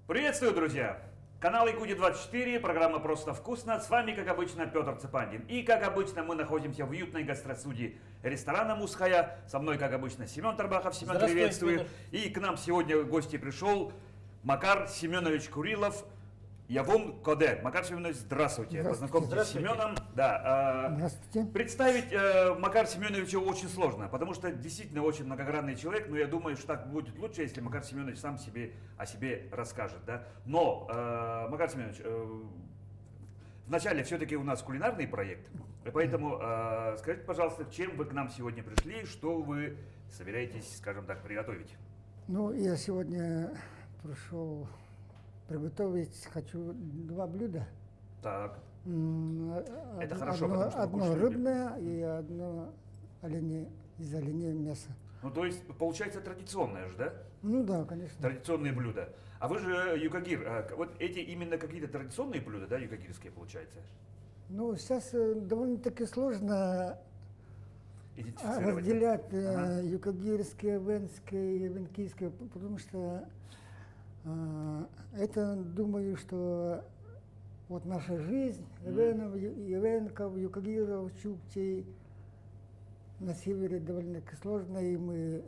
Приветствую, друзья! Канал Якутия-24, программа «Просто вкусно». С вами, как обычно, Петр Цепандин. И, как обычно, мы находимся в уютной гастростудии ресторана «Мусхая». Со мной, как обычно, Семен Тарбахов. Семен, приветствую. Петр. И к нам сегодня в гости пришел Макар Семенович Курилов. Явун Коде. Макар Семенович, здравствуйте. Познакомьтесь с Семеном. Да, Здравствуйте. Представить Макара Семеновича очень сложно, потому что действительно очень многогранный человек, но я думаю, что так будет лучше, если Макар Семенович сам о себе расскажет. Да? Но, Макар Семенович, вначале все-таки у нас кулинарный проект, и поэтому скажите, пожалуйста, чем вы к нам сегодня пришли, что вы собираетесь, скажем так, приготовить? Ну, я сегодня пришел приготовить, хочу два блюда. Так, Это хорошо, потому что вы одно кушаете. рыбное и одно из оленей мяса. ну то есть получается традиционное же, да? Ну да, конечно. Традиционные блюда. А вы же юкагир. Вот эти именно какие-то традиционные блюда, да, юкагирские, получается? Ну, сейчас довольно-таки сложно Идентифицировать. разделять Ага. юкагирское, венское и венкийское, потому что это, думаю, что вот наша жизнь, венков, юкагиров, чукчей на севере довольно-таки сложно, и мы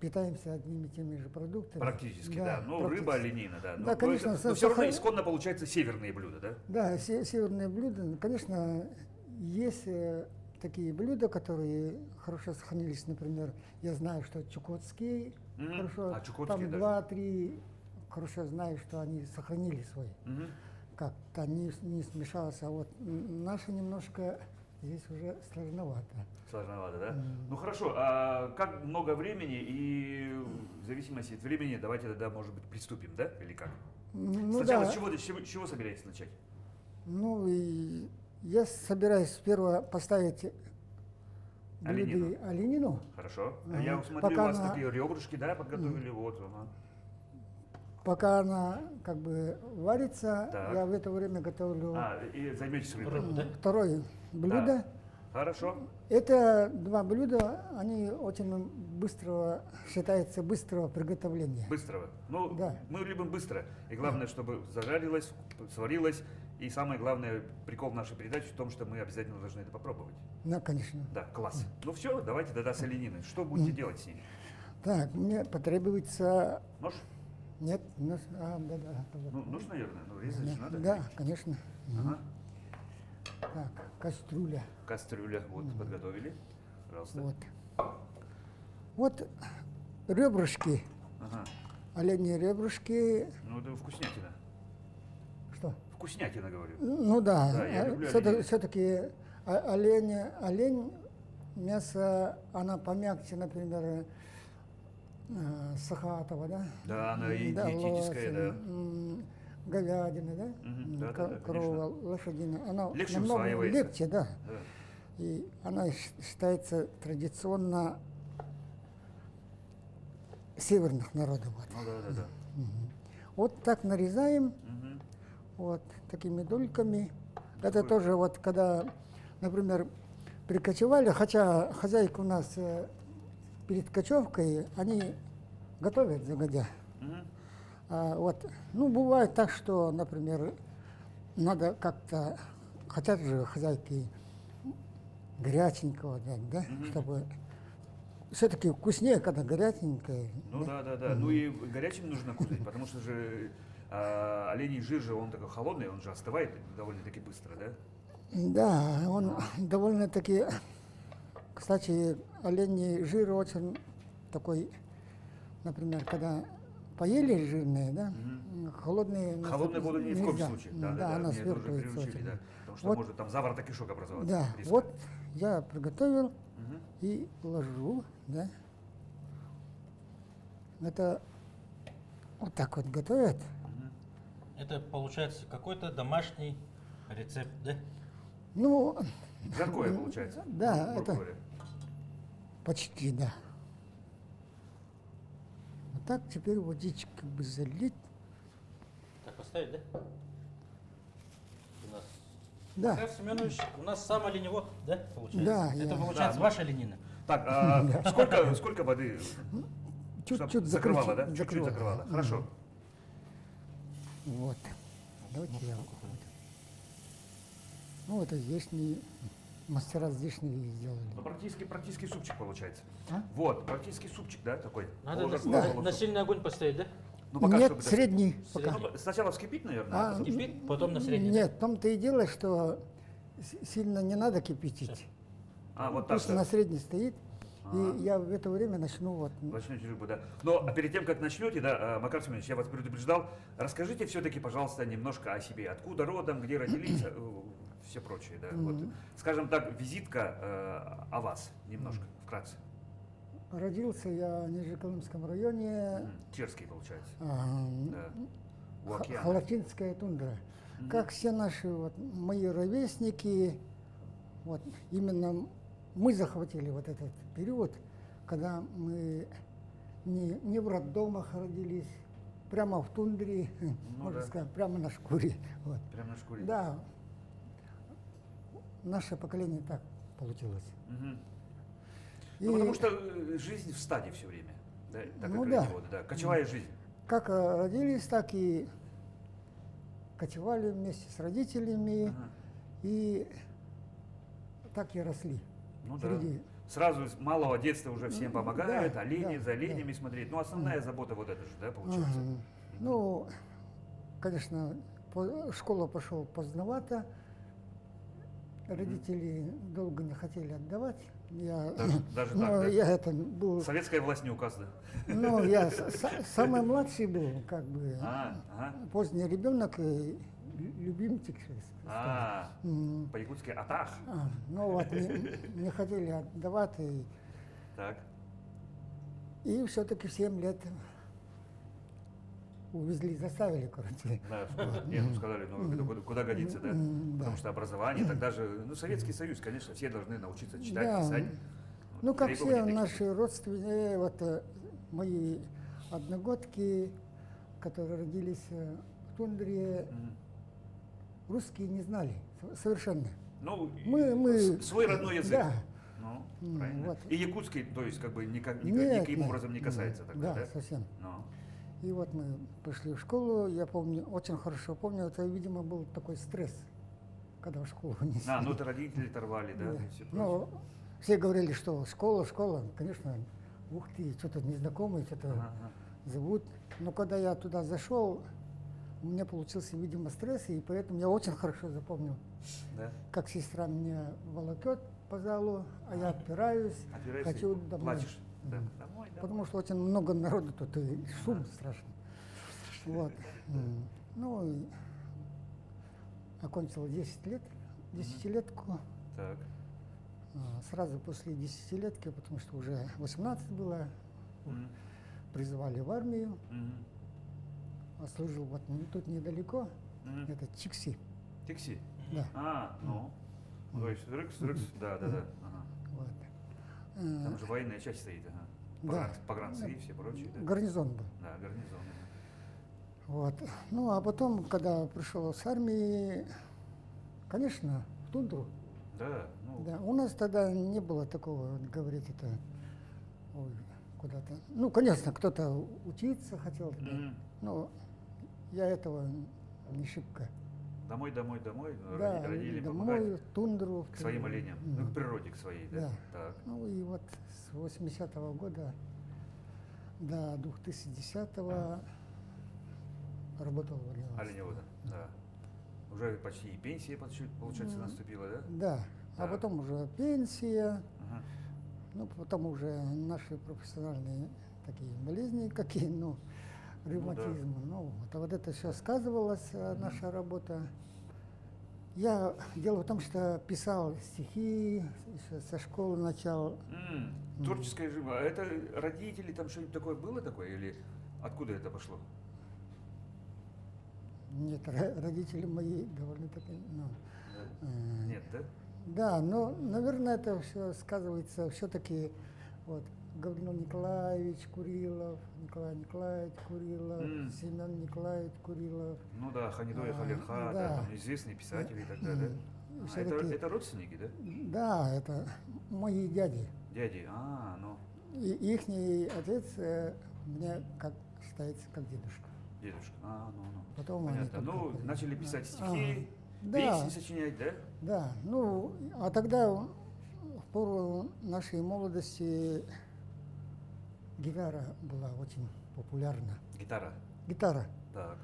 питаемся одними и теми же продуктами. Практически, да. Ну, практически. рыба, оленина, да. Да, конечно, Но все равно исконно получается северные блюда, да? Да, северные блюда. Конечно, есть такие блюда, которые хорошо сохранились. Например, я знаю, что чукотские хорошо, А, чукотские там даже. 2-3 хорошо знаю, что они сохранили свой. Мгм. Как-то не смешалось, а вот наши немножко здесь уже сложновато. Сложновато, да? Ну хорошо, а как много времени и в зависимости от времени давайте тогда, может быть, приступим, да? Или как? Ну Сначала да, с чего собираетесь начать? ну и я собираюсь сперва поставить оленину. Хорошо. Ага. Я смотрю, Пока у вас она- такие ребрышки, да, подготовили, вот. Ага. Пока она как бы варится, Так. я в это время готовлю И займетесь рыбой. Рыбу, да? второе блюдо. Да. Хорошо. Это два блюда, они очень считается быстрого приготовления. Быстрого. Ну, Да. мы любим быстро. И главное, чтобы зажарилось, сварилось. И самое главное, прикол нашей передачи в том, что мы обязательно должны это попробовать. Да, конечно. Да, класс. Ну все, давайте тогда с олениной. Что будете делать с ней? Так, мне потребуется... Нож? Нет, да. Вот. Ну, нож, наверное. Ну, резать же надо. Да, конечно. Ага. Так, кастрюля. Кастрюля. Вот, подготовили. Пожалуйста. Вот. Вот ребрышки, Ага. оленьи ребрышки. Ну, это вкуснятина. Что? Вкуснятина, говорю. Ну да, Да, я люблю оленину. все-таки олень, мясо, она помягче, например, сахатова, да? Да, она и Да, диетическая, да. Говядина, да? Мгм, да, Корова, конечно. лошадиная. Она Легче намного усваивается. легче, да. Да. И она считается традиционно северных народов. Вот. Ну да, да, да. Вот так нарезаем, Мгм. вот такими дольками. Это тоже вот когда, например, прикочевали, хотя хозяйка у нас перед кочевкой, они готовят загодя. Мгм. Вот, ну, бывает так, что, например, надо как-то, хотят же хозяйки горяченького дать, да, чтобы все-таки вкуснее, когда горяченькое. Ну да, да, да. Ну и горячим нужно кушать, потому что же оленей жир же, он такой холодный, он же остывает довольно-таки быстро, да? Да, он довольно-таки, кстати, оленей жир очень такой, например, когда поели жирные, да, холодные... Холодную воду ни в коем нельзя. случае. Да, да, да. она Меня тоже свертывается приучили, очень. да. Потому что Вот. может там заворот кишок образоваться. Да, резко. вот я приготовил Мгм. и ложу, да. Это вот так вот готовят. Это получается какой-то домашний рецепт, да? Ну, Жаркое получается. Да, грубо это- говоря. почти, да. Вот так теперь водичкой бы залить. Так поставить, да? У нас Да, Макар Семенович, у нас сам оленевод, да, получается? Да, Это я. получается Да. ваша оленина. Так, сколько воды? чуть-чуть Чтоб закрывала, да? закрыть- Чуть-чуть закрывала. Хорошо. Вот. Давайте я. Ну, это здешние мастера здешние сделали. Ну, практически супчик получается. А? Вот, практически супчик, да, такой. Надо Положа- на, положа- на сильный огонь поставить, да? Ну, пока Нет, что, да. средний пока. Средний. Ну, сначала вскипит, наверное. А, потом- Кипит, потом на средний. Нет, в том-то и дело, что сильно не надо кипятить. вот так. Пусть Да. на средний стоит, Ага. и я в это время начну вот. Начнете рыбу, да. Но перед тем, как начнете, да, Макар Семенович, я вас предупреждал, расскажите все-таки, пожалуйста, немножко о себе. Откуда родом, где родились, все прочее, да. Вот, скажем так, визитка о вас немножко, вкратце. Родился я в Нижнеколымском районе, Черский, получается. а, Да. У океана. Халафинская тундра. Как все наши вот, мои ровесники, вот, именно мы захватили вот этот период, когда мы не в роддомах родились, прямо в тундре, можно да. сказать, прямо на шкуре. Вот. Прямо на шкуре. Да, наше поколение так получилось. Мгм. И Ну, потому что жизнь в стаде все время. Да, так Ну как да. оленеводы, да. Кочевая жизнь. как родились, так и кочевали вместе с родителями, Ага. и так и росли. Ну да. Среди- Сразу с малого детства уже всем помогают, да, олени, да, за оленями смотреть. Ну, основная забота вот это же, да, получается. Ага. Ну, конечно, школа пошел поздновато. Родители долго не хотели отдавать. Я, Даже ну, так, да? я это был, Советская власть не указана. ну, я самый младший был, как бы, Ага. поздний ребенок и любимчик. М, По-якутски атах. Ну вот, не хотели отдавать, Так. и все-таки в 7 лет увезли, заставили, короче. Да, нет, ну сказали, ну это куда годится, да? Да. Потому что образование, тогда же, ну, Советский Союз, конечно, все должны научиться читать, Да. писать. Ну, как Требования все такие. наши родственники, вот мои одногодки, которые родились в тундре, Мгм. русские не знали совершенно. Ну, Мы- свой родной язык. Да. Ну, правильно. вот. И якутский, то есть, как бы Нет, никаким нет, образом не касается тогда, Да, да? совсем. Ну, И вот мы пришли в школу, я помню, очень хорошо помню, это, видимо, был такой стресс, когда в школу несли. ну это родители оторвали, да? Да. и всё прочее. Ну, все говорили, что школа, конечно, ух ты, что-то незнакомое, что-то Ага. зовут. Но когда я туда зашел, у меня получился, видимо, стресс, и поэтому я очень хорошо запомнил, Да? как сестра меня волокет по залу, а я опираюсь, Опираешься хочу и домой. плачешь. Да. Домой, да. Потому что очень много народу тут, и шум страшный. Вот. Ну, и окончил 10 лет, десятилетку. Так. Сразу после десятилетки, потому что уже 18 было, Мгм. призывали в армию. Мгм. Служил вот тут недалеко, Мгм. это Чикси. Тикси. Да. Ну. То есть рыкс, да. Ага. Вот. Там же военная часть стоит, ага. Да. Погранцы и все прочие, да? Гарнизон был. Да, гарнизон. Вот. Ну, а потом, когда пришел с армии, конечно, в тундру. Да, ну, Да, у нас тогда не было такого, говорить это, ой, куда-то. Ну, конечно, кто-то учиться хотел, да, Мгм. но я этого не шибко. Домой, Да, родители домой, помогать в тундру. к своим оленям, ну, к природе, к своей, да? Да. Так. Ну и вот с 80-го года до 2010-го работал в оленеводстве. Оленевода, да. Уже почти и пенсия, получается, наступила, да? Да, а Так. потом уже пенсия, Ага. ну потом уже наши профессиональные такие болезни, какие, ну, ревматизм. Ну, вот это все сказывалось, наша работа. Я, дело в том, что писал стихи, еще со школы начал. Творческая жизнь. А это родители, там что-нибудь такое было такое? Или откуда это пошло? Нет, родители мои довольно-таки, ну, Нет, да? да, но, наверное, это все сказывается все-таки, вот, Гаврил Николаевич Курилов, Николай Николаевич Курилов, Семен Николаевич Курилов. Ну да, Ханидоя Халерха, да. там известные писатели и так далее. А Всё-таки- это родственники, да? Да, это мои дяди. Дяди, ну. И ихний отец мне как считается как дедушка. Дедушка. Ну. Потом они Понятно. только Ну, приехали. начали писать стихи, Да. песни сочинять, да? Да, ну, а тогда в пору нашей молодости гитара была очень популярна. Гитара. Гитара. Так.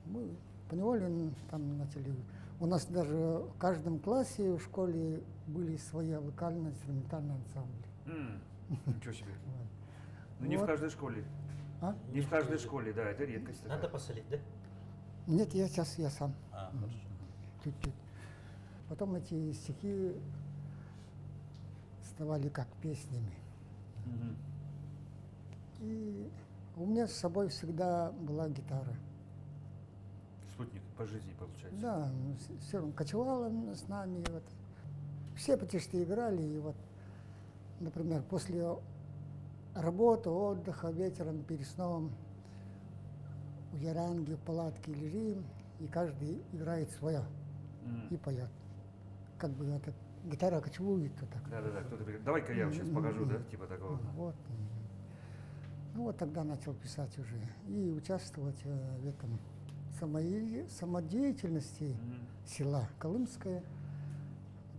Мы поневоле там начали. У нас даже в каждом классе в школе были свои вокально-инструментальные ансамбли. Ничего себе. Вот. Ну, не в Вот. каждой школе. А? Не в каждой школе, да, это редкость такая. Надо посолить, да? Нет, я сейчас я сам. Хорошо. Чуть-чуть. Потом эти стихи ставали как песнями. Мгм. И у меня с собой всегда была гитара. Спутник по жизни, получается. Да, все равно кочевала с нами. И вот. Все почти играли. И вот, например, после работы, отдыха, вечером перед сном у Яранги в палатке лежим, и каждый играет свое и поет. Как бы это гитара кочевует, то так. Да. Кто-то говорит, давай-ка я сейчас покажу, да, типа такого. Вот. Ну вот тогда начал писать уже и участвовать в этом самодеятельности села Колымское.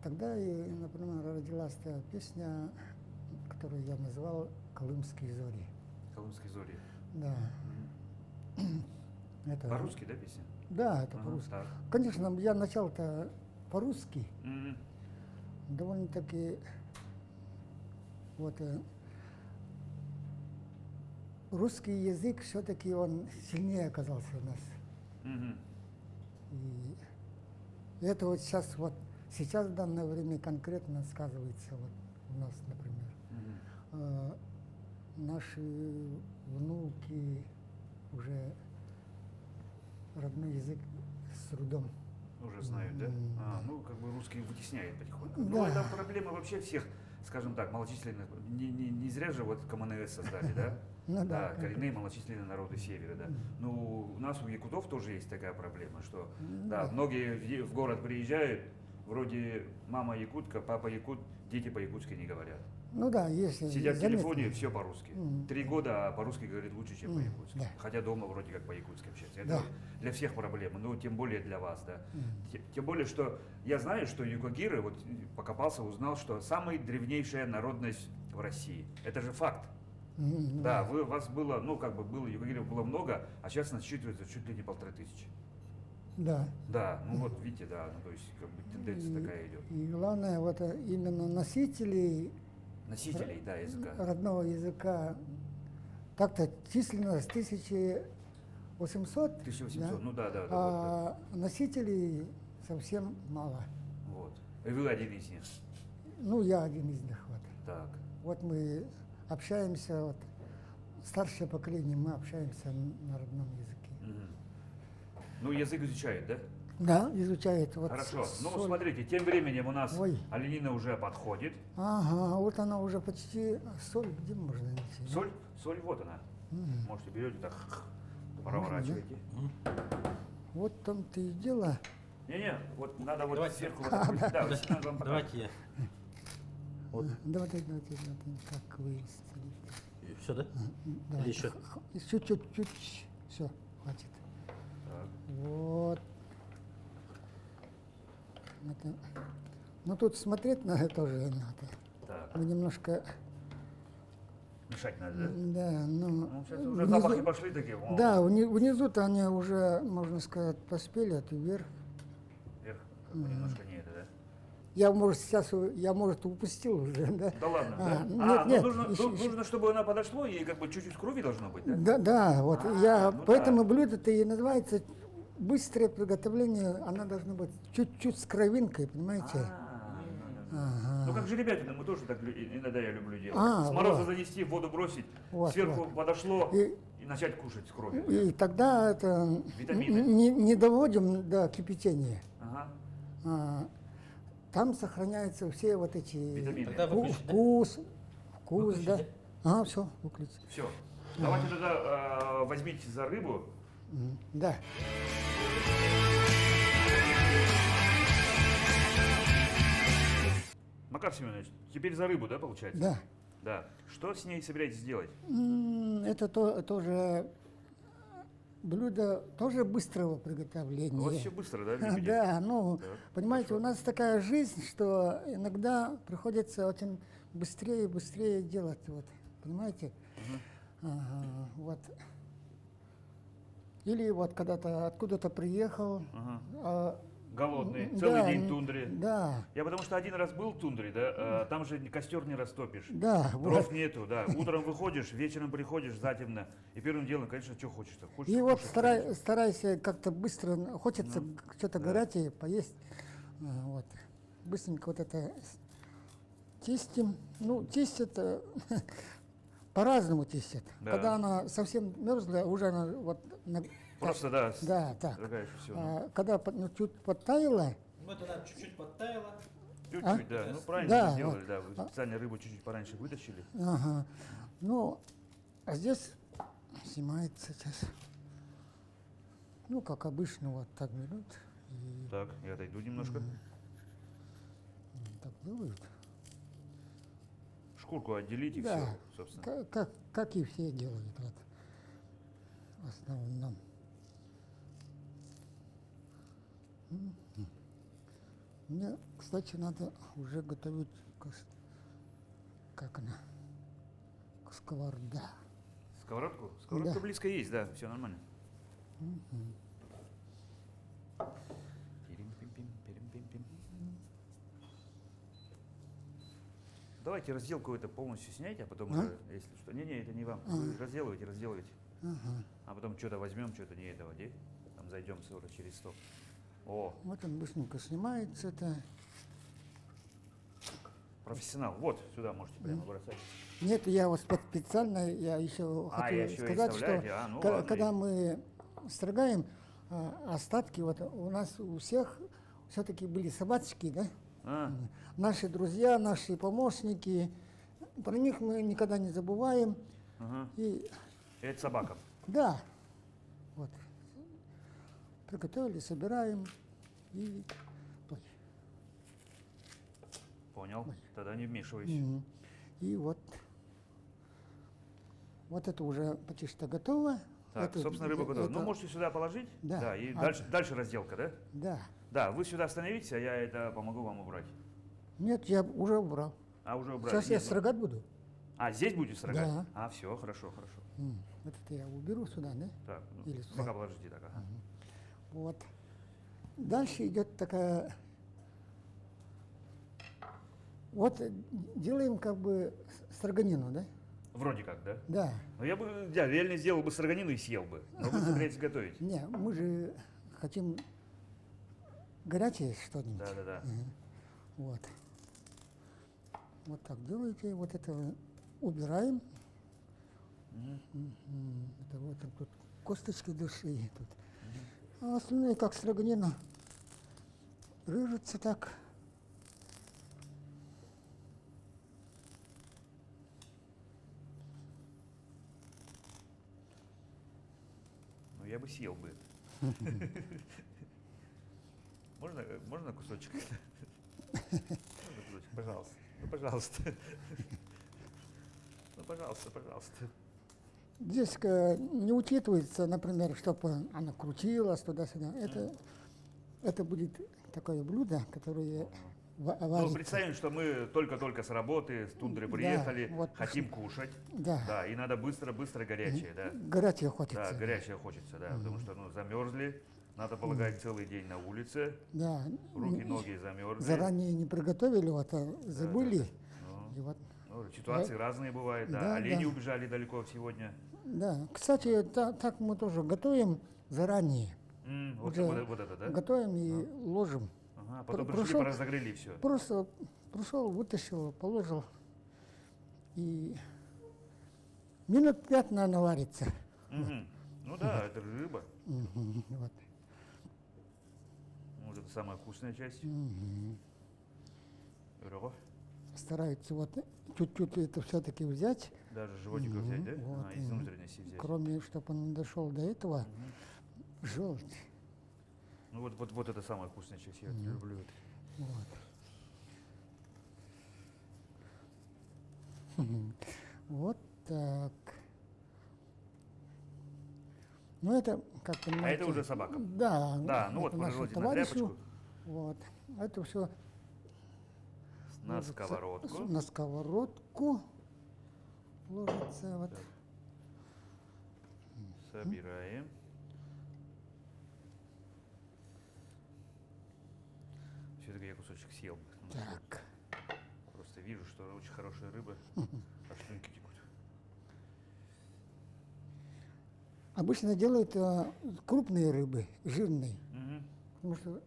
Тогда, и, например, родилась та песня, которую я назвал «Колымские зори». Колымские зори. Да. Это, По-русски, да, песня? Да, это Ага, по-русски. так. Конечно, я начал-то по-русски, Мгм. довольно-таки вот русский язык все-таки он сильнее оказался у нас. Мгм. И это вот сейчас в данное время конкретно сказывается вот у нас, например. Мгм. Наши внуки уже родной язык с трудом. Уже знают, да? Да. Ну, как бы русский вытесняет потихоньку. Да. Ну, это проблема вообще всех, скажем так, малочисленных. Не зря же вот КМНС создали, да? Ну Да, да, коренные малочисленные народы Севера, да. Ну, у нас у якутов тоже есть такая проблема, что, да, Да. многие в город приезжают, вроде мама якутка, папа якут, дети по-якутски не говорят. Ну да, есть. Сидят в заметно. телефоне, все по-русски. 3 года, а по-русски говорит лучше, чем по-якутски. Да. Хотя дома вроде как по-якутски общаются. Это Да. вот для всех проблема, ну, тем более для вас, да. Тем более, что я знаю, что юкагиры, вот покопался, узнал, что самая древнейшая народность в России. Это же факт. Да, вас было, ну, как бы было, юкагиров было много, а сейчас насчитывается чуть ли не 1500. Да. Да, ну вот видите, да, ну, то есть как бы тенденция такая идет. И главное, вот именно носителей Носителей, да, языка. родного языка так-то численность 1800, 1800, ну да, вот, а носителей совсем мало. вот. И вы один из них. Ну, я один из них. Вот, Так. вот мы общаемся, вот, старшее поколение, мы общаемся на родном языке. Мгм. Ну, язык изучает, да? Да, изучает. Вот Хорошо. Ну, соль. смотрите, тем временем у нас Ой. оленина уже подходит. Ага, вот она уже почти. Соль где можно найти? Соль, соль, вот она. Можете берете так, проворачиваете. Вот там-то и дело. Не-не, вот надо вот Давайте. сверху. Вот так вот, да, вот сюда вам покажу. Давайте я. Давайте, как вы. Все, да? Давайте. еще? Чуть-чуть. Все, хватит. Так. Вот. Это. Ну тут смотреть надо тоже надо. Так, Мы немножко. мешать надо, да? Да, ну. Ну, сейчас уже запахи пошли такие. О, Да, внизу-то они уже, можно сказать, поспели, а то вверх. Вверх, как бы немножко не это, да? Я, может, упустил уже, да? Да ладно, А, да? нет, Ну, нужно, еще- нужно, чтобы она подошло, и как бы чуть-чуть крови должно быть, да? Да, вот А, ну поэтому да. блюдо-то и называется быстрое приготовление, она должна быть чуть-чуть с кровинкой, понимаете? Ага. Ну, как жеребятина, мы тоже так иногда я люблю делать. А, С мороза вот. занести, в воду бросить, Вот, сверху вот. подошло И- и начать кушать с кровью. И тогда это Витамины. не доводим до кипячения. Ага. А, там сохраняются все вот эти Витамины. Тогда выключить, да? вкус, Выключить, да. да? Ага, все, выключить. Все. Давайте тогда возьмите за рыбу. Да. Макар Семенович, теперь за рыбу, да, получается? Да. Да. Что с ней собираетесь делать? Это тоже блюдо тоже быстрого приготовления. У вас все быстро, да, любите? Да, ну, Так, понимаете, хорошо. у нас такая жизнь, что иногда приходится очень быстрее и быстрее делать, вот, понимаете? Ага, вот. Или вот когда-то откуда-то приехал, Ага. а, Голодный, да, целый день в тундре. Да, Я потому что один раз был в тундре, да, там же костер не растопишь. да, Дров вот. нету, да. Утром выходишь, вечером приходишь затемно. И первым делом, конечно, что хочется. Хочется И вот кушать, конечно. старайся как-то быстро, хочется Ну, что-то да. горячее поесть. Вот. Быстренько вот это чистим. Ну, чистят по-разному чистят. Да. Когда она совсем мерзлая, уже она вот... Просто, да, Да, так. дорогая, все. Когда чуть подтаяла, Ну, это она чуть-чуть подтаяла. Чуть-чуть, А? да. Ну, правильно Да, вы сделали, вот. да. Вы специально рыбу чуть-чуть пораньше вытащили. ага. Ну, а здесь снимается сейчас. Ну, как обычно, вот так берут и Так, я отойду немножко. так делают. Шкурку отделить и Да. все, собственно. Как и все делают, вот, в основном. Мне, кстати, надо уже готовить, как она, сковорода. Сковородку? Сковородка Да. близко есть, да, все нормально. Пирим-пим-пим, пирим-пим-пим. Давайте разделку это полностью снять, а потом уже, если что. Не-не, это не вам. Вы разделывайте. Ага. А потом что-то возьмем, что-то не этого, где? Там зайдем ссора через 100. О, Вот он быстренько снимается, это. профессионал. Вот, сюда можете прямо бросать. Нет, я вот специально, я еще А, хотел еще и сказать, вставляете? что А, ну ладно. когда мы строгаем остатки, вот у нас у всех все-таки были собачки, да? А, Наши друзья, наши помощники, про них мы никогда не забываем. ага. И Это собака. да, вот, приготовили, собираем и... Ой, Понял. Тогда не вмешивайся. мгм. И вот это уже почти что готово. Так, Это- собственно, рыба готова. Ну, это- можете сюда положить. Да. и А- дальше разделка, да? Да. Да, вы сюда остановитесь, а я это помогу вам убрать. Нет, я уже убрал. А уже убрали. Сейчас я Нет, ну- строгать буду. А, здесь будете строгать? Да. А, все, хорошо. Вот это я уберу сюда, да? Так, ну, Или сюда. пока положите так, ага. Вот. Дальше идет такая... Вот делаем как бы строганину, да? Вроде как, да? Да. Но я бы, да, реально сделал бы строганину и съел бы. Но вы собираетесь готовить. Не, мы же хотим горячее что-нибудь. Да. Вот. Вот так делаете, вот это убираем. Это вот тут косточки души тут. А остальное как строганина. Рыжется так. Ну, я бы съел бы это. Можно кусочек? Можно кусочек? Пожалуйста. Ну, пожалуйста. Ну, пожалуйста. Здесь не учитывается, например, чтобы она крутилась туда-сюда. Это будет такое блюдо, которое Ну, варится. представим, что мы только-только с работы, с тундры приехали, вот. хотим кушать. Да. Да, и надо быстро горячее, да. Горячее хочется. Да, горячее хочется, да, потому что, ну, замерзли, надо полагать целый день на улице, Да. руки, ноги замерзли. Заранее не приготовили, вот забыли. Ну, И вот, ну, ситуации разные бывают, да. Да, Олени да. убежали далеко сегодня. да. Кстати, так мы тоже готовим заранее. Вот, Уже вот это, да? Готовим и ложим. Ага, потом Прошел- пришли, разогрели все. Просто пришел, вытащил, положил. И минут 5, наверное, варится. Ну да, это же рыба. Вот. Вот это самая вкусная часть. Рыба. Стараются вот чуть-чуть это все-таки взять, Даже животика взять, да? вот, Из внутренности взять. кроме, чтобы он дошел до этого, желть. Ну вот это самая вкусная часть, я это люблю это. Вот так. Ну это, как А понимаете... это уже собака. Да, Да, ну вот это нашему положите на товарищу. тряпочку. Вот. Это все На сковородку. на сковородку ложится. Вот. Собираем. Все-таки я кусочек съел бы. Так. Просто вижу, что очень хорошая рыба, а слюнки текут. Обычно делают крупные рыбы, жирные, Мгм. потому что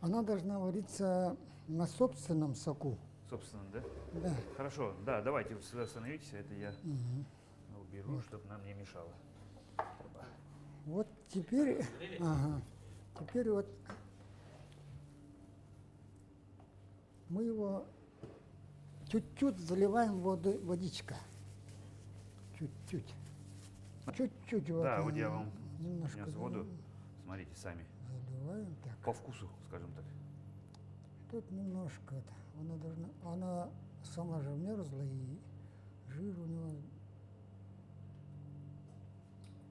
она должна вариться на собственном соку. Собственно, да? Да. Хорошо, да, давайте вы сюда остановитесь, это я уберу, чтобы нам не мешало. Вот теперь, ага, теперь вот мы его чуть-чуть заливаем водичка. Чуть-чуть. Чуть-чуть вот. Да, вот я вам немножко принес воду. Смотрите сами. заливаем. Так. По вкусу, скажем так. Тут немножко это. Она сама же мерзла и жир у него.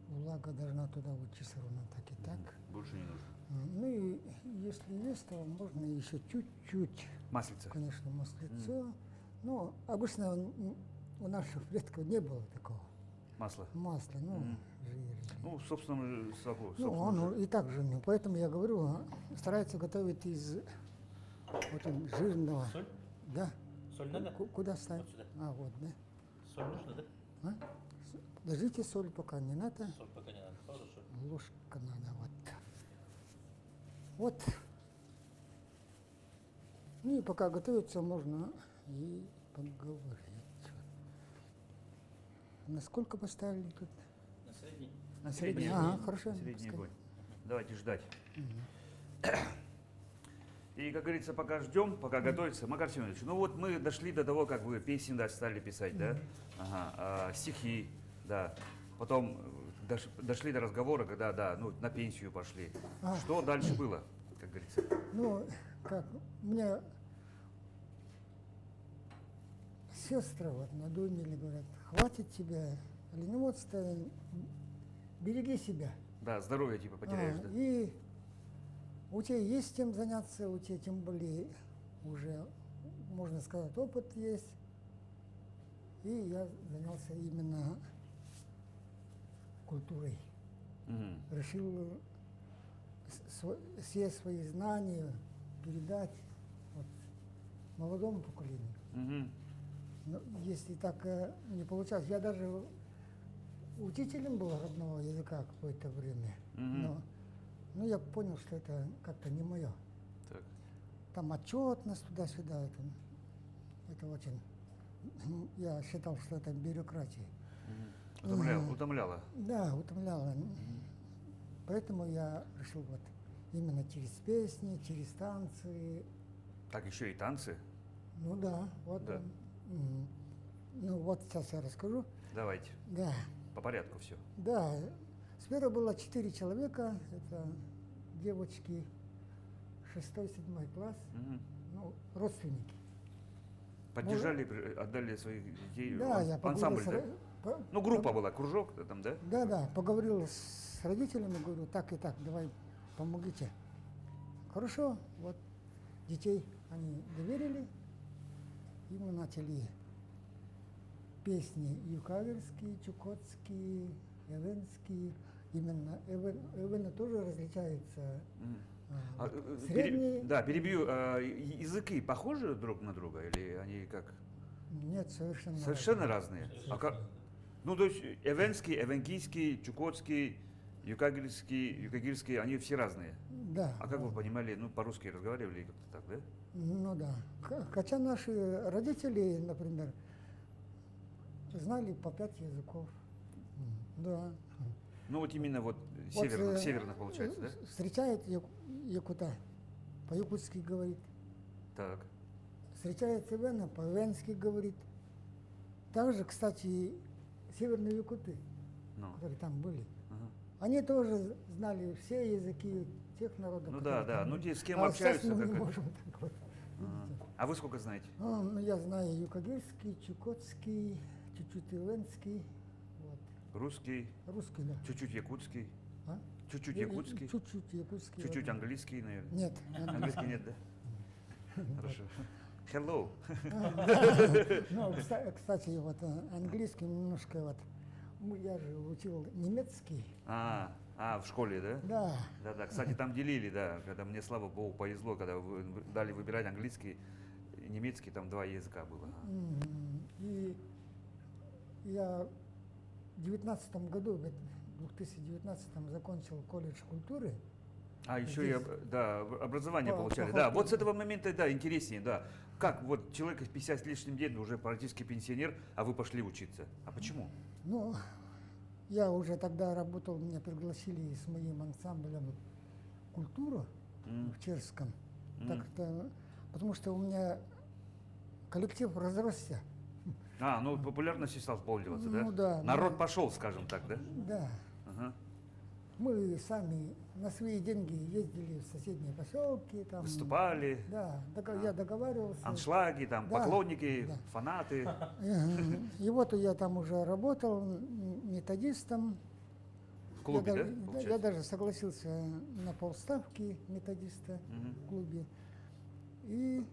Влага должна туда уйти все равно так и так. Больше не нужно. Ну и если есть, то можно еще чуть-чуть, Маслица. конечно, маслицо. Но обычно у наших предков не было такого Масло. масла, жира. Ну, в собственном соку. Ну, он и так жирный, поэтому я говорю, старается готовить из очень жирного. Соль? Да. Соль надо? Куда ставить? Вот сюда. А, вот, да. Соль нужно, да? А? Подождите, соль пока не надо. Соль пока не надо. Хорошо. Ложка надо, вот. Вот. Ну и пока готовится, можно и поговорить. Насколько поставили тут? На средний. На средний. средний Ага, огонь. хорошо, На средний пускай. огонь. Давайте ждать. И, как говорится, пока ждем, пока готовится, Макар Семенович, ну вот мы дошли до того, как вы песни стали писать, да? Ага, стихи, да. Потом дошли до разговора, когда, да, ну, на пенсию пошли. А. Что дальше было, как говорится? Ну, как, мне сестры вот надумали, говорят, хватит тебя, ленивоться, береги себя. Да, здоровье типа потеряешь, да? И у тебя есть чем заняться, у тебя тем более уже, можно сказать, опыт есть. И я занялся именно культурой. Мгм. Решил все свои знания передать вот молодому поколению. Мгм. Но если так не получалось, я даже учителем был родного языка какое-то время, Мгм. но я понял, что это как-то не мое. Так. Там отчетность туда-сюда, это очень, я считал, что это бюрократия. Утомляло. Да, утомляло. Поэтому я решил вот именно через песни, через танцы. Так еще и танцы. Ну да, вот. Да. Ну вот сейчас я расскажу. Давайте. Да, По порядку все. да. Сперва было 4 человека. Это девочки 6-7 класс, ну, родственники. Поддержали, отдали своих детей Да, я в ансамбль, да? Ну, группа была, кружок там, да? Да, поговорил с родителями, говорю, так и так, давай помогите. Хорошо, вот детей они доверили, и мы начали песни юкаверские, чукотские, эвенские. Именно эвены тоже различаются. Вот средние. Да, перебью. Языки похожи друг на друга или они как? Нет, совершенно. Совершенно разные. А как? Ну, то есть эвенский, эвенкийский, чукотский, юкагирский, они все разные. Да. А как вы понимали, ну, по-русски разговаривали как-то так, да? Ну да. Хотя наши родители, например, знали по 5 языков. Да. Ну, вот именно вот Вот, северных получается, да? Встречает якута, по-якутски говорит. Так. Встречает эвена, по-эвенски говорит. Также, кстати, северные якуты, Ну. которые там были, Ага. они тоже знали все языки тех народов. Ну которые да, там ну были. те, с кем А сейчас общаются, мы не как это. можем так вот. видите. А вы сколько знаете? Ну, я знаю юкагирский, чукотский, чуть-чуть эвенский. Вот. Русский, Русский, да. чуть-чуть якутский, А? чуть-чуть И- и- якутский, Чуть-чуть якутский. чуть-чуть вот. английский, наверное. Нет. Английский нет, да? Хорошо. Hello. Ну, кстати, вот английский немножко вот, я же учил немецкий, В школе, да? да, Да, кстати, там делили, да, когда мне, слава богу, повезло, когда дали выбирать английский и немецкий, там 2 языка было. И я в 19 году, в 2019 закончил колледж культуры. Еще Здесь да, образование по получали. Да, факту. вот с этого момента, да, интереснее, да. Как вот человек из 50 с лишним лет, уже практически пенсионер, а вы пошли учиться. А почему? Ну, я уже тогда работал, меня пригласили с моим ансамблем культуру М, в Черском. м. Так-то, потому что у меня коллектив разросся. Ну популярностью стал пользоваться, да? Ну да, Народ да. пошел, скажем так, да? Да. Ага. Мы сами на свои деньги ездили в соседние поселки. Там, Выступали, Да, я договаривался. аншлаги, там, Да, поклонники, да. фанаты. И вот я там уже работал методистом. В клубе, я, да, даже- я получается? даже согласился на полставки методиста Мгм. в клубе. И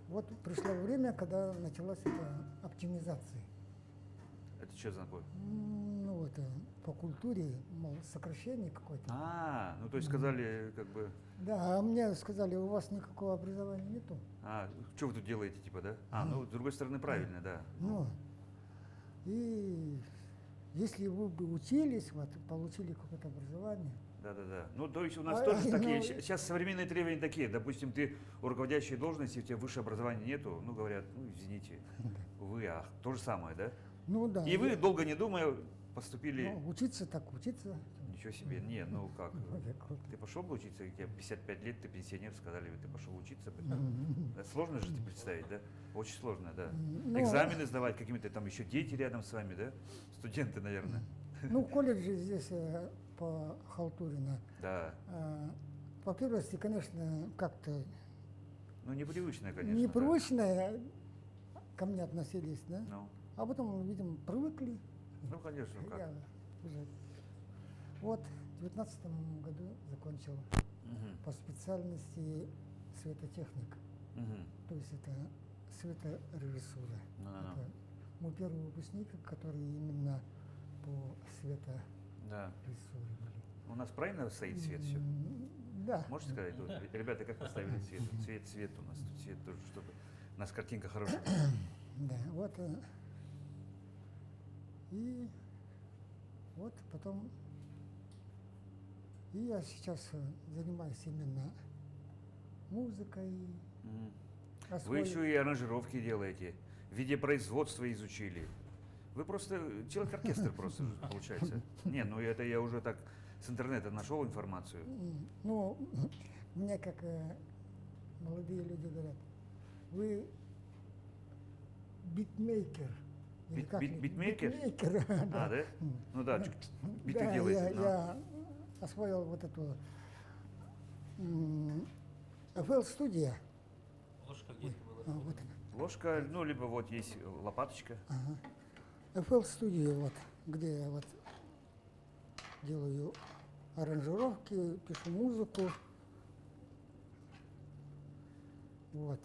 вот пришло время, когда началась эта оптимизация. Это что за такое? Ну, это по культуре, мол, сокращение какое-то. Ну то есть сказали, как бы, Да, а мне сказали, у вас никакого образования нету. что вы тут делаете, типа, да? Ну, с другой стороны, правильно, да. Ну, и если вы бы учились, вот, получили какое-то образование, Да. Ну, то есть у нас А, тоже ну, такие, сейчас современные требования такие. Допустим, ты у руководящей должности, у тебя высшее образование нету, ну, говорят, ну, извините, увы, то же самое, да? ну да. И вы, долго не думая, поступили, Ну, учиться так учиться. ничего себе, не, ну как, Ну, я круто. ты пошел бы учиться, и тебе 55 лет, ты пенсионер, сказали, ты пошел учиться бы. Да, сложно же тебе представить, да? Очень сложно, да. Ну, Экзамены сдавать, какими-то там еще дети рядом с вами, да? Студенты, наверное. Ну, колледжи здесь по халтурина. Да. По первости, конечно, как-то Ну, непривычно, конечно. да. непривычно ко мне относились, да? Ну, А потом, видимо, привыкли. ну, конечно, как. Я уже... Вот, в 19 году закончил Мгм, по специальности светотехник. мгм. То есть это светорежиссура. Ну-ну-ну. Это мой первый выпускник, который именно по светорежиссуре Да. были. У нас правильно стоит свет все? Да. Можете сказать? Вот, ребята, как поставили свет? Свет у нас тут, свет тоже, чтобы у нас картинка хорошая. Да, вот. И вот потом... И я сейчас занимаюсь именно музыкой. Мгм. Вы освоил- еще и аранжировки делаете, видеопроизводство изучили. Вы просто человек-оркестр просто получается. Не, ну это я уже так с интернета нашел информацию. Ну, мне как молодые люди говорят, вы битмейкер. Или как ли? Битмейкер? Битмейкер, да. Да? Ну да, биты Да, делаете. ну. я освоил вот эту FL студия. Ложка где была? Вот она. Ложка, ну либо вот есть лопаточка. FL студию, вот, где я вот делаю аранжировки, пишу музыку. Вот.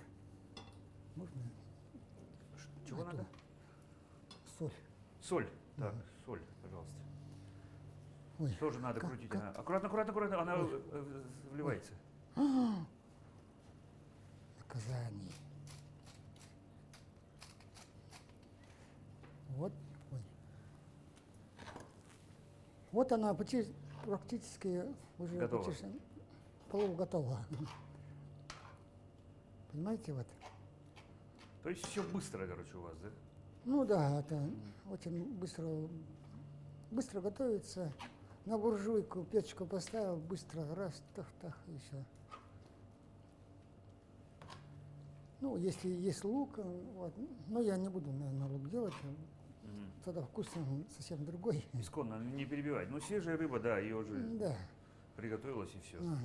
Можно Чего эту надо? соль? Соль. Так, соль, пожалуйста. Ой, Тоже надо как- крутить. как- Аккуратно, она вливается. наказание. Вот, ой. Вот она практически уже Готова. почти полуготова. Понимаете, вот. То есть все быстро, короче, у вас, да? Ну да, это очень быстро готовится. На буржуйку печку поставил, быстро раз, тах, и все. Ну, если есть лук, вот, но я не буду, наверное, лук делать, Мгм. тогда вкус он совсем другой. Исконно, не перебивать. Ну, свежая рыба, да, ее уже Да. приготовилась и все. Ага,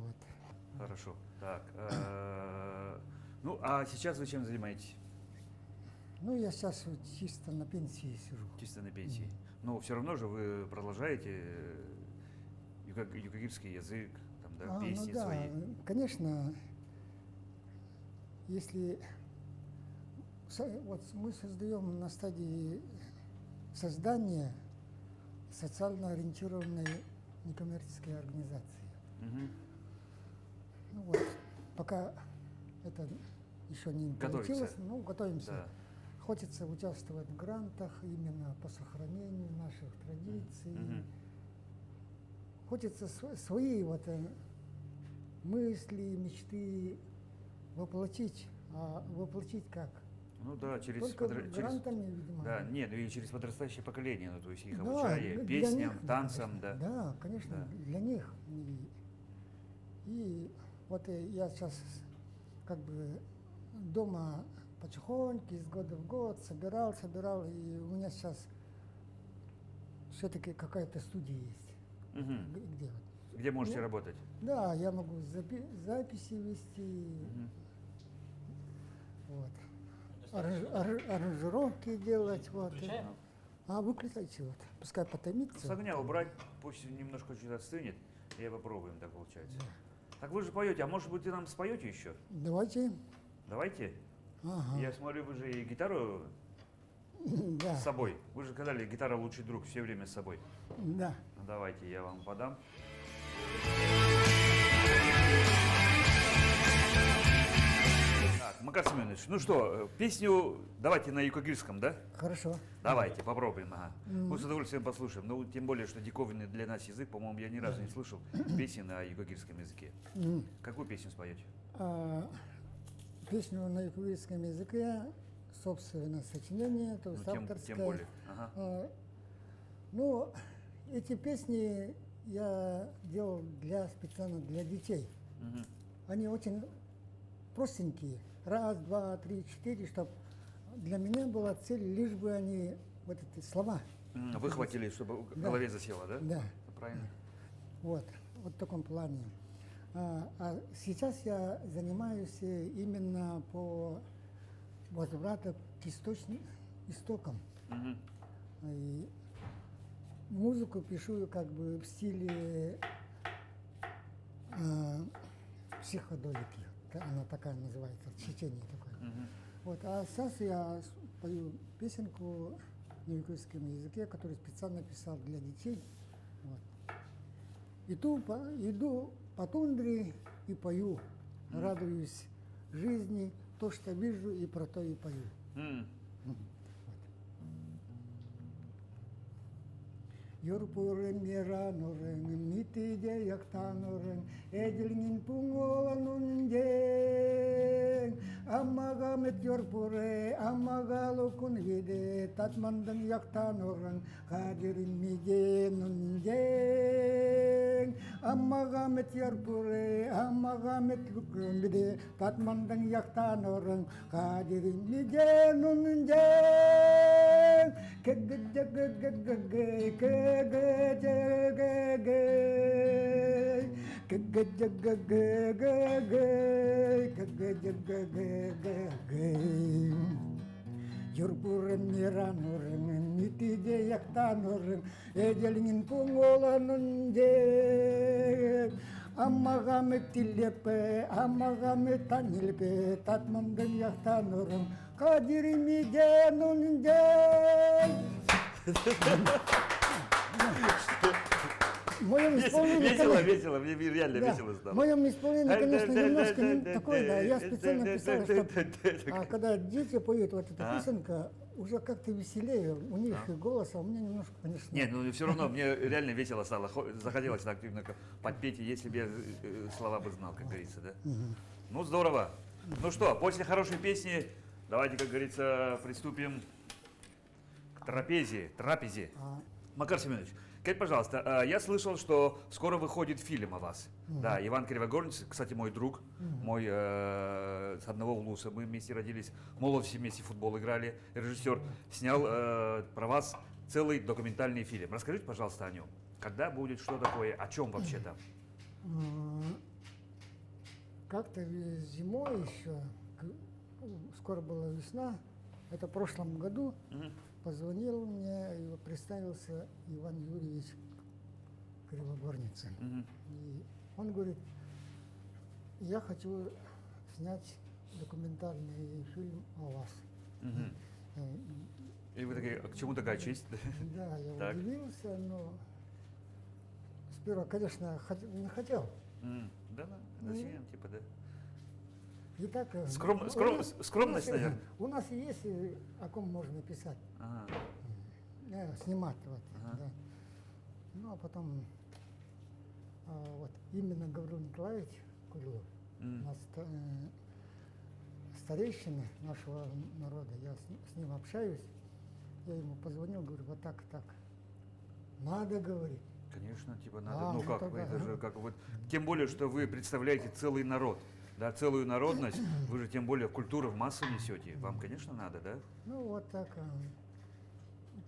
вот. Хорошо. Так. Ну, а сейчас вы чем занимаетесь? Ну, я сейчас вот чисто на пенсии сижу. Чисто на пенсии. Но все равно же вы продолжаете юкагирский язык, там, да, Ну песни да, свои. конечно, если вот мы создаем на стадии создания социально ориентированной некоммерческой организации. Мгм. Ну вот, пока это еще не Готовится. получилось, ну, готовимся. Да. Хочется участвовать в грантах именно по сохранению наших традиций. Мгм. Хочется свои вот мысли, мечты воплотить. А воплотить как? Ну да, через, Только через- грантами, видимо. да, нет, ну и через подрастающее поколение, ну то есть их Да, обучая для песням, них, танцам, да. Да, конечно, Да. для них. И вот я сейчас как бы дома потихоньку, из года в год собирал, и у меня сейчас все-таки какая-то студия есть. Мгм. Где вот. Где можете Ну, работать? Да, я могу записи вести, Мгм. вот. Достаточно. Аранжировки делать, вот. Включаем? А выключайте, вот. Пускай С потомится. огня убрать, пусть немножко чуть остынет, и попробуем, так получается. Так вы же поете, а может быть и нам споете еще? Давайте. Давайте. Ага. Я смотрю, вы же и гитару Да, с собой. Вы же сказали, гитара лучший друг, все время с собой. да. Ну, давайте, я вам подам. Так, Макар Семенович, ну что, песню давайте на юкагирском, да? Хорошо. Давайте, попробуем. Ага. Мы с удовольствием послушаем. Ну, тем более, что диковинный для нас язык, по-моему, я ни разу не слышал песни на юкагирском языке. М. Какую песню споете? Песню на юкагирском языке, собственное сочинение, то Ну, есть тем авторское. более. Ага. Ну, эти песни я делал специально для детей. Мгм. Они очень простенькие. Раз, два, три, четыре, чтобы для меня была цель, лишь бы они, вот эти слова. Выхватили, чтобы в Да. голове засело, да? Да, Правильно. вот в таком плане. А сейчас я занимаюсь именно по возврату к истокам. Мгм. И музыку пишу как бы в стиле психоделики. Она такая называется, течение такое. Мгм. Вот, а сейчас я пою песенку на юкагирском языке, которую специально писал для детей. Вот. Иду по тундре и пою, радуюсь жизни, то, что вижу, и про то и пою. М. Yorpuren miranuren, mitide yaktanuren, edilgin pungolanun jen. Amaga met yorpure, amaga lokun vide, tatmandan yaktanuren, kadirin mijenun jen. Amaga met yorpure, amaga met lokun vide, tatmandan yaktanuren, kadirin mijenun jen. Yorpuren miranuren, mitide yaktanuren, edelingin pungolanun je. Amaga metilepe, amaga metanilpe, tatmandan yaktanuren, kadirimi jenun je. В моем исполнении, Весело, конечно, весело, мне реально да, весело стало. в моем исполнении, конечно, немножко такое, да, я специально писал, чтобы, когда дети поют вот эта песенка, уже как-то веселее, у них и голос, а у меня немножко, конечно. Нет, ну все равно мне реально весело стало. Захотелось так активно подпеть, если бы я слова бы знал, как говорится, да? Ну, здорово. Ну что, после хорошей песни давайте, как говорится, приступим к трапезе. Макар Семенович, скажите, пожалуйста, я слышал, что скоро выходит фильм о вас. Да, Иван Кривогорниц, кстати, мой друг, мой с одного улуса. Мы вместе родились, в молодости вместе в футбол играли. Режиссер снял про вас целый документальный фильм. Расскажите, пожалуйста, о нем. Когда будет, что такое, о чем вообще там? Как-то зимой еще, скоро была весна, это в прошлом году, позвонил мне, и представился Иван Юрьевич Кривогорницын. Мгм. И он говорит, я хочу снять документальный фильм о вас. Мгм. Э, И вы такие, а к чему такая честь? Да, я Так. удивился, но сперва, конечно, не хотел. Да, Ну, зачем, типа, да. И так, Скромность, наверное. У нас есть о ком можно писать, Ага. снимать. Вот, Ага. да. Ну, а потом вот именно Гаврил Николаевич Курилов, у М. нас старейшина нашего народа, я с ним общаюсь, я ему позвонил, говорю, вот так и так. Надо говорить. Конечно, типа надо. А, Ну ну как, тогда, это же как вот. Тем более, что вы представляете целый народ. Да, целую народность, вы же тем более культуру в массу несете. Вам, конечно, надо, да? Ну, вот так.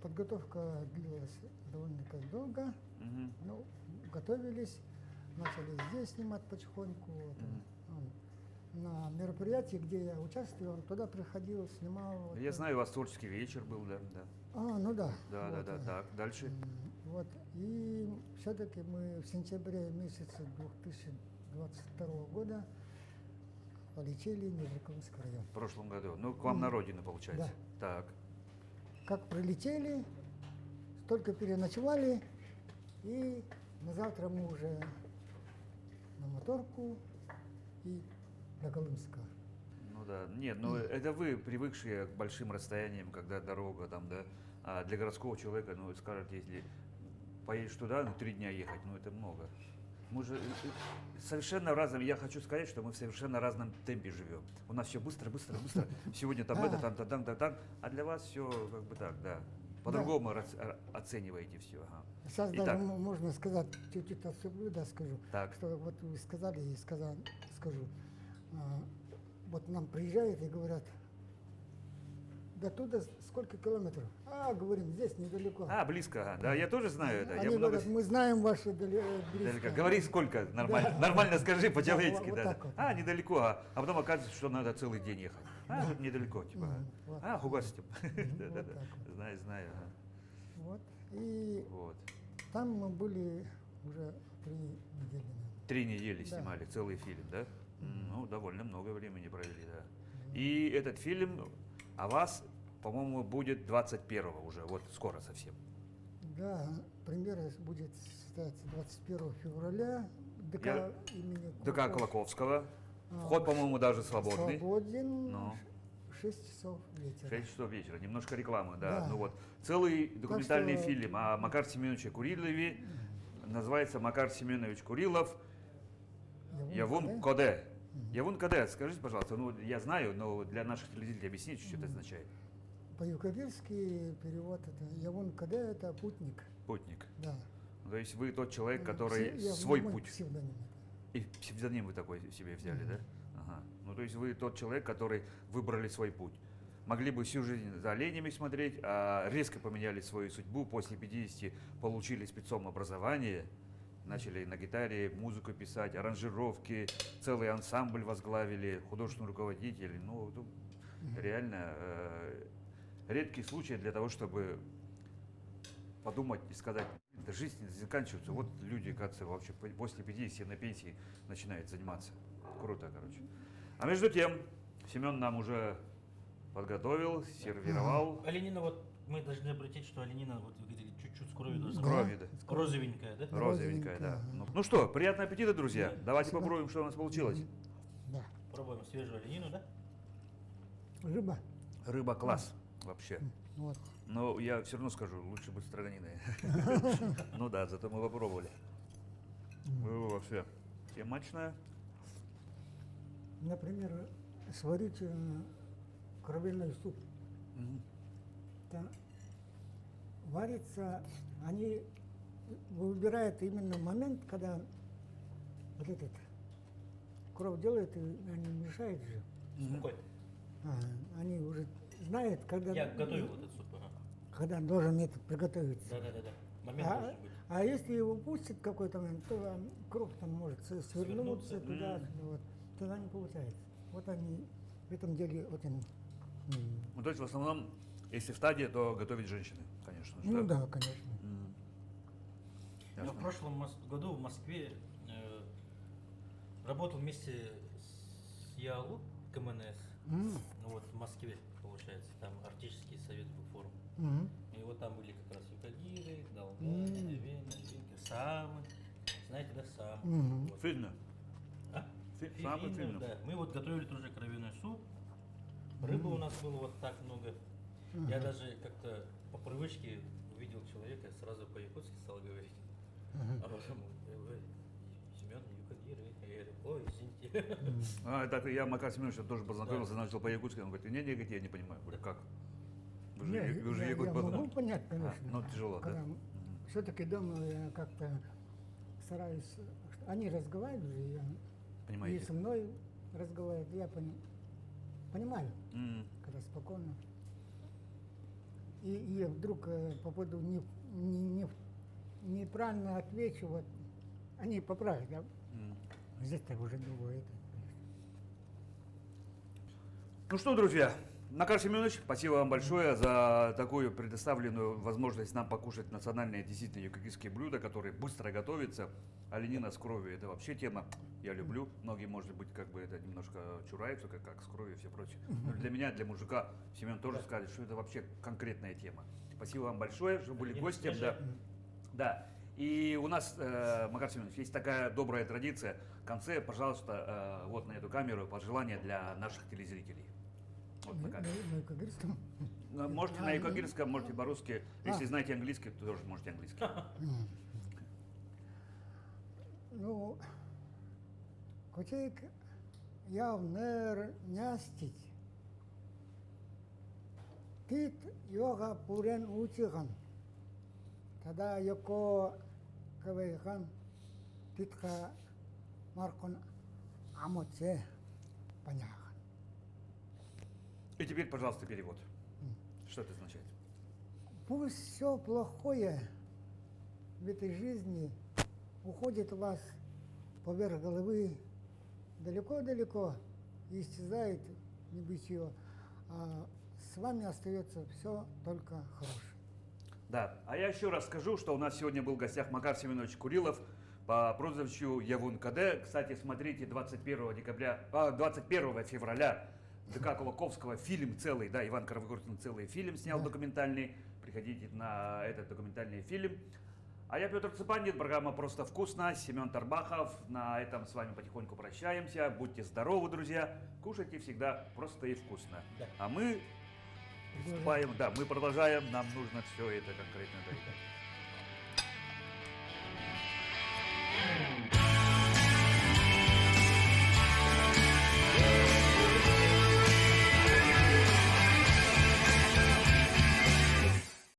Подготовка длилась довольно-таки долго. Мгм. Ну, готовились, начали здесь снимать потихоньку. Вот, на мероприятии, где я участвую, он туда приходил, снимал. Вот, Я знаю, у вас творческий вечер был, да, да. Ну да. Да, да, вот, да. Так, дальше. Вот. И все-таки мы в сентябре месяце 2022 года полетели в Нижегородский район. В прошлом году. Ну, к вам на родину, получается. Так. Как прилетели, только переночевали, и на завтра мы уже на моторку и до Колымска. Ну да. Нет, ну это вы, привыкшие к большим расстояниям, когда дорога там, да. А для городского человека, ну, скажете, если поедешь туда, ну, 3 дня ехать, ну, это много. Мы же совершенно разном, я хочу сказать, что мы в совершенно разном темпе живем. У нас все быстро, быстро, быстро. Сегодня там это, там, а для вас все как бы так, да. По-другому оцениваете все. Ага. Сейчас Итак. даже можно сказать, чуть-чуть отступлю, да, скажу, Так. что вот вы сказали, и скажу. Вот нам приезжают и говорят, до туда сколько километров? Говорим, здесь недалеко. Близко, ага. Да, я тоже знаю это. Они Я много... говорят, мы знаем ваши близко. Далеко. Говори сколько, нормально. Да. Нормально скажи по-человечески, вот да. так вот. Да. Недалеко, а потом оказывается, что надо целый день ехать. Тут недалеко, типа. Вот. Хугастим. Да, Вот да, так да. Знаю, ага. Вот. И Вот. там мы были уже 3 недели. наверное. 3 недели Да. снимали целый фильм, да? Ну, довольно много времени провели, да. И этот фильм о вас, по-моему, будет 21-го уже, вот скоро совсем. Да, премьера будет состояться 21 февраля. ДК Я- имени ДК Колоковского. А, Вход, по-моему, даже свободный. Свободен. Ну. 6 часов вечера. 6 часов вечера. Немножко рекламы, да. Да. Ну вот. Целый документальный что- фильм о Макаре Семеновиче Курилове. Называется «Макар Семенович Курилов. Явун Коде». Явун Коде, скажите, пожалуйста, ну я знаю, но для наших телезрителей объясните, что это означает. По-юкагирски перевод это Явун Каде это путник. Путник. Да. То есть вы тот человек, который Я- свой мой путь. псевдоним. И псевдоним вы такой себе взяли, да? Ага. Ну, то есть вы тот человек, который выбрали свой путь. Могли бы всю жизнь за оленями смотреть, а резко поменяли свою судьбу. После 50 получили спецом образование, начали на гитаре музыку писать, аранжировки, целый ансамбль возглавили, художественный руководитель. Ну, это реально редкий случай для того, чтобы подумать и сказать, да жизнь не заканчивается. Вот люди, кажется, вообще после 50 на пенсии начинают заниматься. Круто, короче. А между тем, Семен нам уже подготовил, сервировал. Оленина, вот мы должны обратить, что оленина вот вы говорили, чуть-чуть с кровью С должна кровью, да. быть. Розовенькая, да? Розовенькая, да. Розовенькая, Ну что, приятного аппетита, друзья. Да. Давайте Спасибо. попробуем, что у нас получилось. Да. Пробуем свежую оленину, да? Рыба. Рыба класс вообще. Вот. Но я все равно скажу, лучше быть строганиной. Ну да, зато мы попробовали. Вообще темачная. Например, сварить кровяной суп. Это варится, они выбирают именно момент, когда вот этот кровь делает, и они мешают же. Спокойно. Они уже знают, когда, Я готовил этот суп. Ага. когда должен этот приготовиться. Да. Момент А, должен быть. а если его пустят какой-то момент, то кровь там может свернуться Свернуться. туда, вот, тогда не получается. Вот они в этом деле очень Ну, то есть в основном Если в стадии, то готовить женщины, конечно же. Ну да, конечно. Я в прошлом году в Москве работал вместе с ЯЛУ, КМНС. М, Ну вот в Москве, получается, там артический совет был форум. мгм. И вот там были как раз юкагиры, долганы, вены, винки, самы. Знаете, да, самы. Мгм. Вот. Финны. А? Самы Финны, финны. да. Мы вот готовили тоже кровяной суп. Рыбы у нас было вот так много. Я даже как-то по привычке увидел человека, сразу по-якутски стал говорить. А потом, Семен, юкагиры. Я говорю, ой, извините. Так я Макар Семенович тоже познакомился, начал по-якутски. Он говорит, не, я не понимаю. Говорю, как? Вы Не, же я якут могу потом. понять, конечно. ну, тяжело, да? Все-таки дома я как-то стараюсь, они разговаривают же, и Понимаете? со мной разговаривают, я понимаю, М. когда спокойно. И я вдруг попаду неправильно отвечу, вот они поправят, да? М. Здесь-то уже другое. Ну что, друзья, Макар Семенович, спасибо вам большое за такую предоставленную возможность нам покушать национальные действительно юкагирские блюда, которые быстро готовятся. Оленина с кровью – это вообще тема, я люблю. Многие, может быть, как бы это немножко чураются, как с кровью и все прочее. Но для меня, для мужика, Семен тоже сказали, что это вообще конкретная тема. Спасибо вам большое, что были гостем. Да. Да. И у нас, Макар Семенович, есть такая добрая традиция. В конце, пожалуйста, вот на эту камеру пожелания для наших телезрителей. Вот на камеру. На юкагирском. Можете на юкагирском, можете по-русски. Если знаете английский, то тоже можете английский. Ну, котейк явнер нястить. Тит йога пурен утиган. Тогда йоко кавейхан титка маркон амоце поняхан. И теперь, пожалуйста, перевод. Что это означает? Пусть все плохое в этой жизни уходит у вас поверх головы далеко-далеко и исчезает в небытие, а с вами остается все только хорошее. Да, а я еще раз скажу, что у нас сегодня был в гостях Макар Семенович Курилов по прозвищу Явун КД. Кстати, смотрите 21 февраля ДК Кулаковского фильм целый, да, Иван Каравыкуртин целый фильм снял документальный. Приходите на этот документальный фильм. А я Петр Цепанин, программа «Просто вкусно», Семен Тарбахов. На этом с вами потихоньку прощаемся. Будьте здоровы, друзья. Кушайте всегда просто и вкусно. Да. А мы приступаем, да, мы продолжаем. Нам нужно все это конкретно доедать.